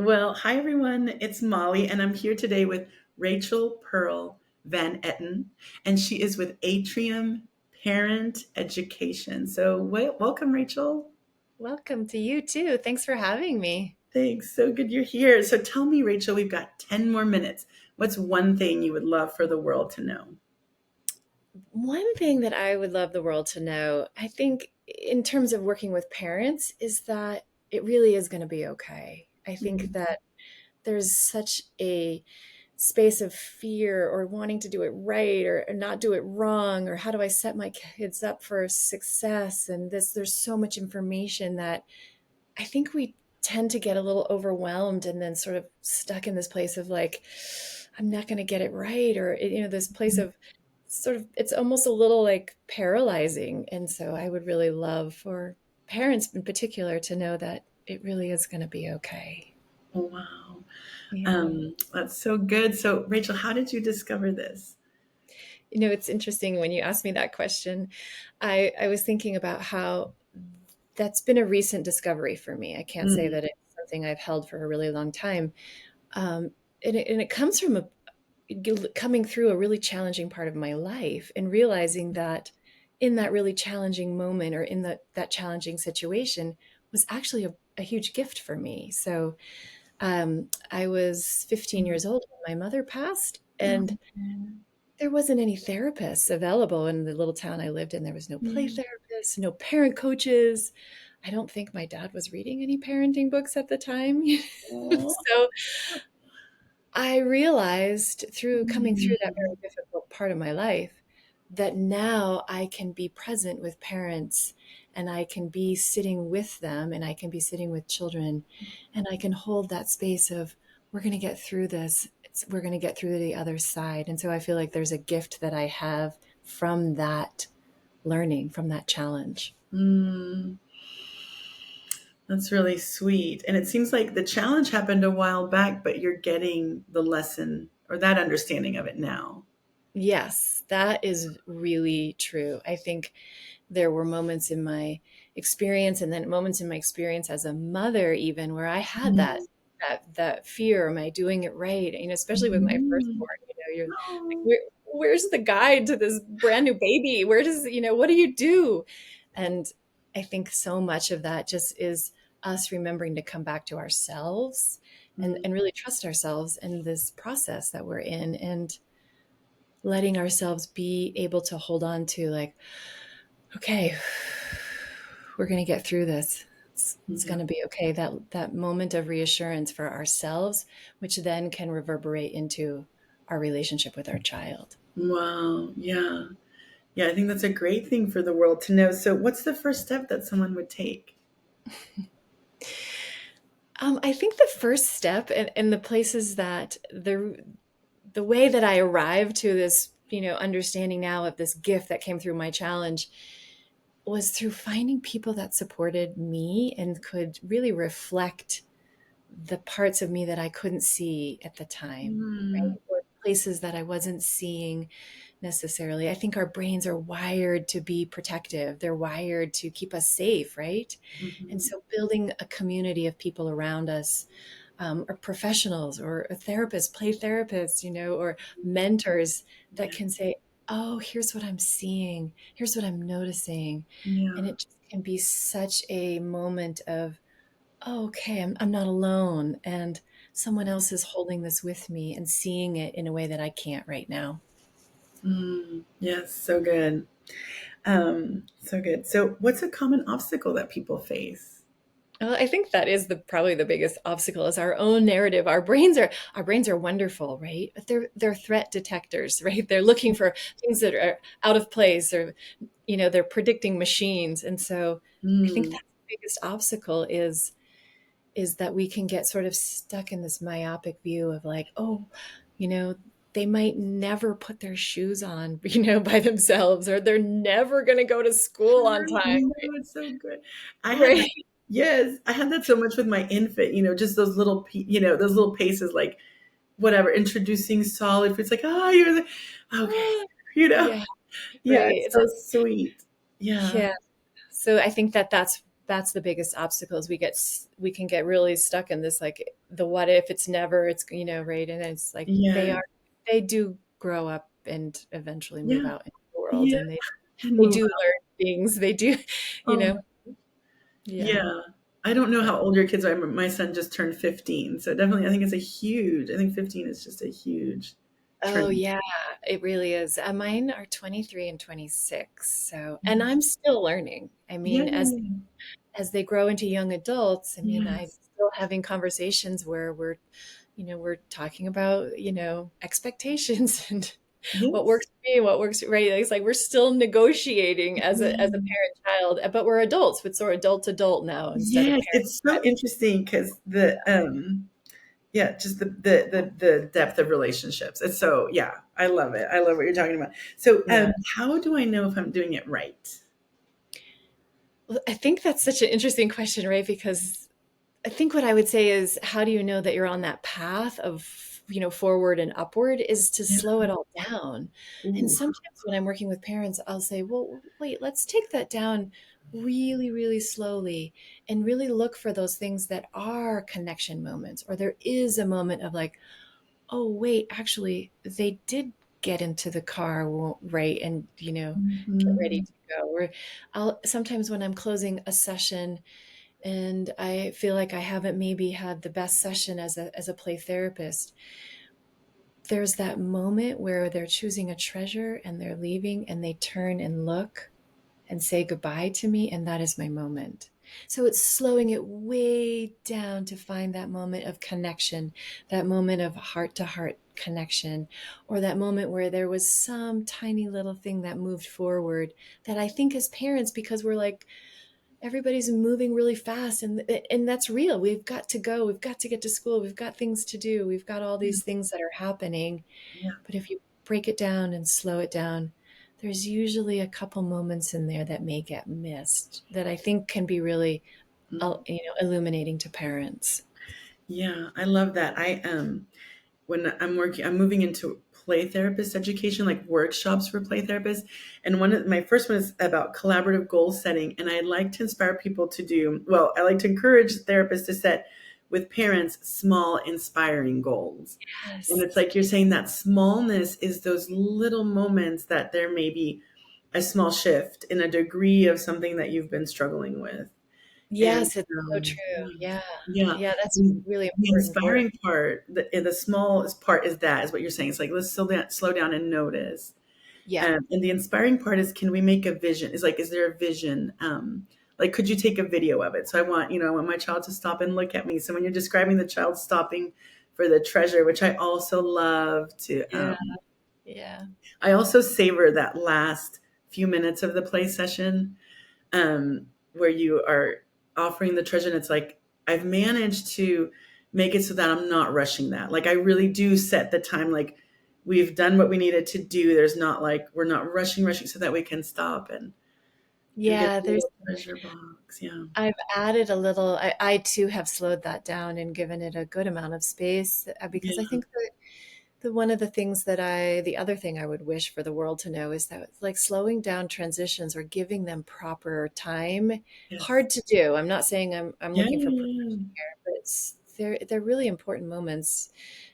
Well, hi everyone. It's Molly, and I'm here today with Rachel Pearl VanEtten, and she is with Atrium Parent Education. So, welcome, Rachel. Welcome to you too. Thanks for having me. Thanks. So good you're here. So, tell me, Rachel, we've got 10 more minutes. What's one thing you would love for the world to know? One thing that I would love the world to know, I think, in terms of working with parents, is that it really is going to be okay. I think Mm, that there's such a space of fear or wanting to do it right or not do it wrong, or how do I set my kids up for success? And there's so much information that I think we tend to get a little overwhelmed and then sort of stuck in this place of like, I'm not going to get it right. Or, this place of sort of, it's almost a little like paralyzing. And so I would really love for parents in particular to know that it really is going to be okay. wow. Yeah. That's so good. So, Rachel, how did you discover this? It's interesting when you asked me that question. I was thinking about how that's been a recent discovery for me. I can't say Mm, that it's something I've held for a really long time. Um, and it comes from coming through a really challenging part of my life and realizing that in that really challenging moment or in that challenging situation was actually a huge gift for me. So I was 15 mm, years old when my mother passed, and mm, there wasn't any therapists available in the little town I lived in. There was no play yeah. therapists, no parent coaches. I don't think my dad was reading any parenting books at the time. Oh, So I realized through coming through that mm, very difficult part of my life that now I can be present with parents and I can be sitting with them and I can be sitting with children and I can hold that space of we're going to get through this. We're going to get through to the other side. And so I feel like there's a gift that I have from that learning, from that challenge. mm. That's really sweet. And it seems like the challenge happened a while back, but you're getting the lesson or that understanding of it now. Yes, that is really true. I think there were moments in my experience and then moments in my experience as a mother even where I had that Mm. that fear, am I doing it right? Especially with my Mm. firstborn, you're like, Oh. where's the guide to this brand new baby? Where does, what do you do? And I think so much of that just is us remembering to come back to ourselves and, Mm. and really trust ourselves in this process that we're in and letting ourselves be able to hold on to like, okay, we're going to get through this. It's Mhm. going to be okay. That moment of reassurance for ourselves, which then can reverberate into our relationship with our child. Wow. Yeah. Yeah. I think that's a great thing for the world to know. So, what's the first step that someone would take? I think the first step and the places that the way that I arrived to this, understanding now of this gift that came through my challenge was through finding people that supported me and could really reflect the parts of me that I couldn't see at the time, Mm. right? Or places that I wasn't seeing necessarily. I think our brains are wired to be protective. They're wired to keep us safe, right? And Mhm. so building a community of people around us, or professionals or a therapist, play therapists, or mentors that Yeah. can say, oh, here's what I'm seeing. Here's what I'm noticing. And Yeah. it just can be such a moment of, oh, okay, I'm not alone. And someone else is holding this with me and seeing it in a way that I can't right now. Mm. Yes. So good. So good. So, what's a common obstacle that people face? Well, I think that is the probably the biggest obstacle is our own narrative. Our brains are wonderful, right? But they're threat detectors, right? They're looking for things that are out of place or they're predicting machines. And so I think Mm. that's the biggest obstacle is that we can get sort of stuck in this myopic view of like, oh, you know, they might never put their shoes on, by themselves, or they're never going to go to school on I time, know, it's so good. I had that. right? Yes, I had that so much with my infant. Just those little, those little paces, like whatever, introducing solid foods. Like, oh, you're the okay, Ah, you know. yeah, Yeah, right. it's so sweet. Yeah. Yeah. So I think that that's that's the biggest obstacles. We can get really stuck in this, like, the what if, it's never, it's, right? And it's like Yeah. they do grow up and eventually move Yeah. out into the world, Yeah. and And they move do learn things. They do, you on. know. Yeah. Yeah. I don't know Yeah. how old your kids are. My son just turned 15. So definitely, I think it's a huge, I think 15 is just a huge Oh turn. yeah, it really is. Mine are 23 and 26. So, and Yeah. I'm still learning. I mean, Yay. as they grow into young adults, I mean, I'm Yes. still having conversations where we're talking about, expectations and what works Yes. for me, what works, right? It's like we're still negotiating as a Yeah. parent child, but we're adults. It's sort of adult to adult now instead of Yes. parent It's so child. interesting because yeah, just the depth of relationships. It's so, yeah, I love it. I love what you're talking about. So, Yeah. how do I know if I'm doing it right? Well, I think that's such an interesting question, right? Because I think what I would say is, how do you know that you're on that path of, forward and upward, is to Yeah. slow it all down. And Ooh. sometimes when I'm working with parents, I'll say, well, wait, let's take that down really, really slowly and really look for those things that are connection moments, or there is a moment of like, oh, wait, actually, they did get into the car, right? And, get ready Mhm. to go. Or I'll sometimes when I'm closing a session, and I feel like I haven't maybe had the best session as a play therapist, there's that moment where they're choosing a treasure and they're leaving and they turn and look and say goodbye to me, and that is my moment. So it's slowing it way down to find that moment of connection, that moment of heart to heart connection, or that moment where there was some tiny little thing that moved forward, that I think as parents, because we're like, everybody's moving really fast, and that's real. We've got to go, we've got to get to school, we've got things to do, we've got all Yeah. these things that are happening. Yeah. But if you break it down and slow it down, there's usually a couple moments in there that may get missed, that I think can be really Mhm. illuminating to parents. Yeah, I love that. When I'm moving into play therapist education, like workshops for play therapists. And my first one is about collaborative goal setting. And I like to inspire people to do, well, I like to encourage therapists to set with parents small, inspiring goals. And it's Yes. like you're saying that smallness is those little moments that there may be a small shift in a degree of something that you've been struggling with. And Yes, it's so true. yeah, Yeah. yeah. Yeah, that's The really the important work. inspiring part, the smallest part is that, is what you're saying. It's like, let's slow down and notice. Yeah. And the inspiring part is, can we make a vision? Is like, is there a vision? Like, could you take a video of it? So I want my child to stop and look at me. So when you're describing the child stopping for the treasure, which I also love to, Yeah. Yeah. I also savor that last few minutes of the play session, where you are offering the treasure. And it's like, I've managed to make it so that I'm not rushing that. Like, I really do set the time, like, we've done what we needed to do. There's not like, we're not rushing so that we can stop and get Yeah, the little treasure box. Yeah. I've added a little. I too have slowed that down and given it a good amount of space, because I Yeah. think that one of the things that the other thing I would wish for the world to know is that, like, slowing down transitions or giving them proper time, Yes. hard to do. I'm not saying I'm Yeah. looking for Yeah. perfection here, but they're really important moments.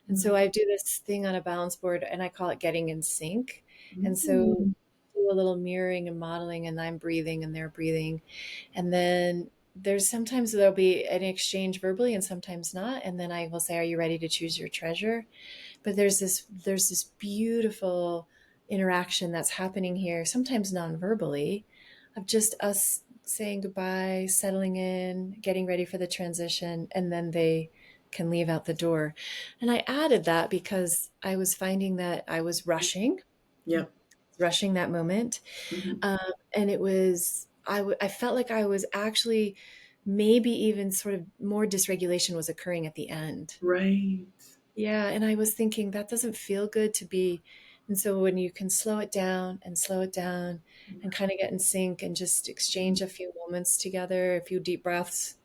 And Yeah. so I do this thing on a balance board, and I call it getting in sync. And so Mm. do a little mirroring and modeling, and I'm breathing and they're breathing. And then there'll be an exchange verbally and sometimes not. And then I will say, are you ready to choose your treasure? But there's this beautiful interaction that's happening here, sometimes non-verbally, of just us saying goodbye, settling in, getting ready for the transition, and then they can leave out the door. And I added that because I was finding that I was Yep. rushing that moment. Mhm. And it was, I felt like I was actually, maybe even sort of more dysregulation was occurring at the end. Right. Yeah, and I was thinking that doesn't feel good to be. And so when you can slow it down and kind of get in sync and just exchange a few moments together, a few deep breaths,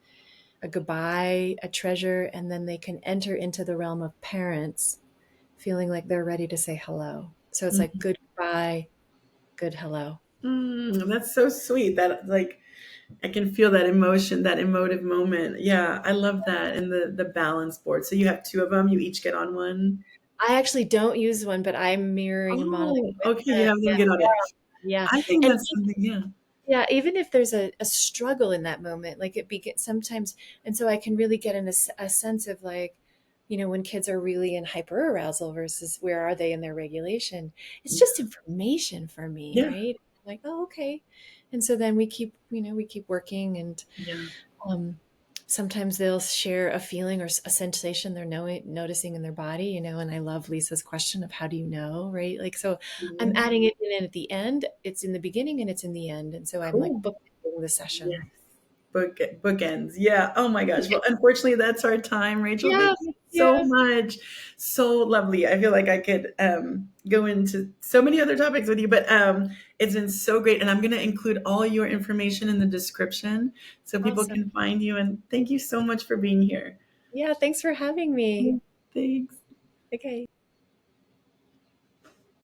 a goodbye, a treasure, and then they can enter into the realm of parents feeling like they're ready to say hello. So it's like Mhm. good goodbye, good hello. That's so sweet. That, like, I can feel that emotion, that emotive moment. Yeah, I love that. And the balance board. So you have two of them. You each get on one. I actually don't use one, but I'm mirroring a monolith Oh, with okay. You them. have Yeah, them get on it. yeah. I think And that's something. Yeah. yeah, even if there's a struggle in that moment, like it begins sometimes, and so I can really get in a sense of like, when kids are really in hyperarousal versus where are they in their regulation. It's just information for me, Yeah. right? Like, oh, okay. And so then we keep working, and Yeah. um, sometimes they'll share a feeling or a sensation they're noticing in their body, and I love Lisa's question of how do you know, right? Like, so I'm Mhm. adding it in at the end. It's in the beginning and it's in the end. And so I'm like Cool. bookending the Yes. session. Bookends. Yeah. Oh my gosh. Well, unfortunately, that's our time, Rachel. Thank Yeah, you so yeah. much. So lovely. I feel like I could go into so many other topics with you, but it's been so great. And I'm going to include all your information in the description so people Awesome. can find you. And thank you so much for being here. Yeah, thanks for having me. Thanks. Okay.